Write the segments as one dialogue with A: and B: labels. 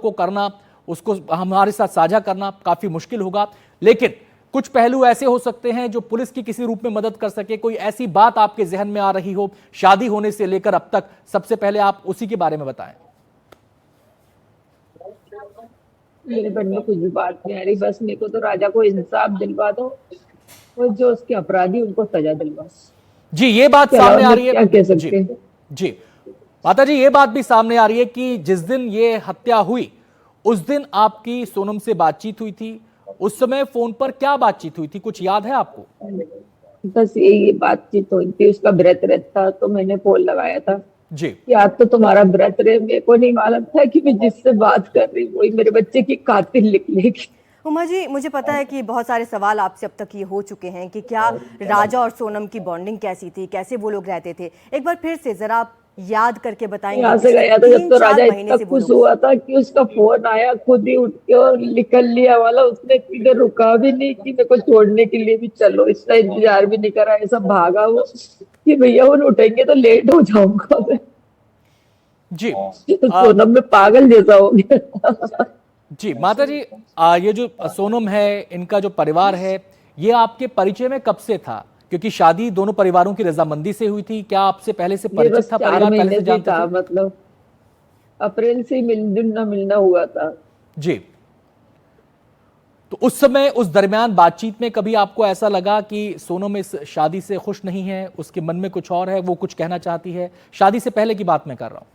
A: को करना, उसको हमारे साथ साझा करना काफी मुश्किल होगा, लेकिन कुछ पहलू ऐसे हो सकते हैं जो पुलिस की किसी रूप में मदद कर सके। कोई ऐसी बात आपके जहन में आ रही हो शादी होने से लेकर अब तक, सबसे पहले आप उसी के बारे में बताएं।
B: मेरे मन में कुछ भी बात नहीं आ रही, बस मेरे को तो राजा को इंसाफ दिलवा दो और जो उसके अपराधी उनको सजा दिलवा।
A: जी, ये बात
B: इसके अलावा
A: सामने आ
B: मैं
A: रही है।
B: क्या कह
A: जी
B: सकते हैं।
A: जी माता जी, ये बात भी सामने आ रही है कि जिस दिन ये हत्या हुई उस दिन आपकी सोनम से बातचीत हुई थी। उस समय फोन पर क्या बातचीत हुई थी, कुछ याद है आपको?
B: बस यही बातचीत हुई थी, उसका व्रत रहता तो मैंने फोन लगाया था
A: जी
B: कि आज तो तुम्हारा व्रत रहे। मेरे को नहीं मालूम था कि मैं जिससे बात कर रही वही मेरे बच्चे की कातिल निकलेगी।
C: उमा जी, मुझे पता है कि बहुत सारे सवाल आपसे अब तक ये हो चुके हैं कि क्या राजा और सोनम की बॉन्डिंग कैसी थी, कैसे वो लोग रहते थे। एक बार फिर से जरा आप याद करके बताएंगे।
B: यहाँ से
C: पिछले
B: गया था जब तो
C: 3-4
B: राजा
C: महीने
B: इतना
C: से वो
B: खुश
C: लोग।
B: हुआ था कि उसका फोन आया, खुद ही उठ के और निकल लिया वाला। उसने इतनी देर रुका भी नहीं कि मेरे को छोड़ने के लिए भी चलो, इसका इंतजार भी नहीं करा। ऐसा भागा वो कि भैया वो उठेंगे तो लेट हो जाऊंगा मैं।
A: जी
B: सोनम में पागल जैसा हो गया।
A: जी माता जी, ये जो सोनम है, इनका जो परिवार है, ये आपके परिचय में कब से था? क्योंकि शादी दोनों परिवारों की रजामंदी से हुई थी। क्या आपसे पहले से
B: ये
A: परिचित
B: बस
A: था,
B: चार
A: परिवार पहले
B: महीने
A: से
B: से
A: जानते
B: था,
A: थे?
B: मतलब अप्रैल से ही मिलना मिलना हुआ था।
A: जी, तो उस समय, उस दरमियान बातचीत में कभी आपको ऐसा लगा कि सोनम इस शादी से खुश नहीं है, उसके मन में कुछ और है, वो कुछ कहना चाहती है? शादी से पहले की बात मैं कर रहा हूं।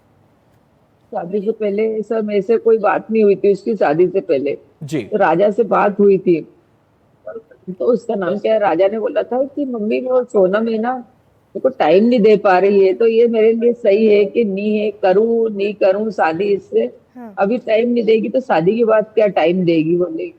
B: शादी से पहले सर मेरे से कोई बात नहीं हुई थी उसकी। शादी से पहले
A: जी
B: तो राजा से बात हुई थी। तो उसका नाम क्या है, राजा ने बोला था कि मम्मी वो सोनम है ना, मेरे को टाइम नहीं दे पा रही है, तो ये मेरे लिए सही है कि नहीं है, करूं नहीं करूं शादी इससे।
C: हाँ।
B: अभी टाइम नहीं देगी तो शादी के बाद क्या टाइम देगी बोले।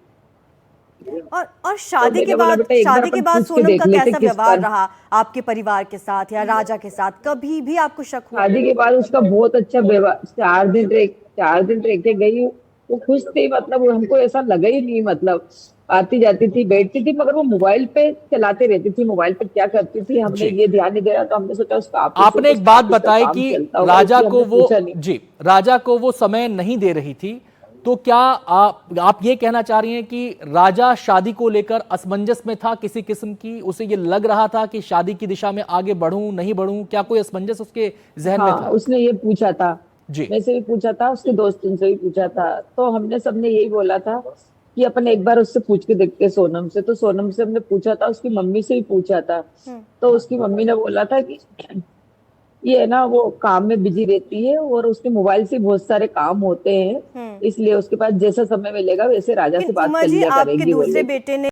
C: और
B: तो मैंने बोला बेटा एक बार
C: शादी के
B: अपन
C: बाद
B: पूछ के
C: सोनम
B: देख
C: का
B: लेते
C: कैसा
B: किस
C: व्यवहार
B: पर।
C: रहा आपके परिवार के साथ या राजा के साथ? कभी भी आपको शक हुआ?
B: शादी के बाद उसका बहुत अच्छा व्यवहार। 4 दिन रह के गई, वो खुश थी। मतलब वो हमको ऐसा लगा ही नहीं, मतलब आती जाती थी बैठती थी, मगर वो मोबाइल पे चलाते रहती थी। मोबाइल पे क्या करती थी हमने
A: जी,
B: ये ध्यान नहीं दिया, तो हमने सोचा उसका ऑफिस है
A: आपने
B: तो
A: एक
B: उसका
A: बात
B: ऑफिस का
A: बताई
B: काम
A: कि
B: चलता होगा,
A: राजा
B: इसलिए
A: को
B: हमने
A: वो,
B: पूछा नहीं।
A: जी, राजा को वो समय नहीं दे रही थी। तो क्या आप ये कहना चाह रही हैं कि राजा शादी को लेकर असमंजस में था किसी किस्म की? उसे ये लग रहा था कि शादी की दिशा में आगे बढ़ूं नहीं बढ़ूं? क्या कोई असमंजस उसके जहन में
B: हाँ,
A: था?
B: उसने ये पूछा था।
A: जी
B: मैं से भी पूछा था, उसके दोस्तों से भी पूछा था। तो हमने सबने यही बोला था कि अपन एक बार उससे पूछ के देखते हैं, सोनम से। तो सोनम से हमने पूछा था, उसकी मम्मी से भी पूछा था।
C: हम्म।
B: तो उसकी मम्मी ने बोला था कि ये है ना, वो काम में बिजी रहती है और उसके मोबाइल से बहुत सारे काम होते हैं,
C: हम्म।
B: इसलिए उसके पास जैसा समय मिलेगा वैसे राजा से
C: लेकिन
B: बात
C: उमा
B: कर
C: जी,
B: लिया
C: आपके
B: करेंगी
C: दूसरे
B: बोले।
C: बेटे ने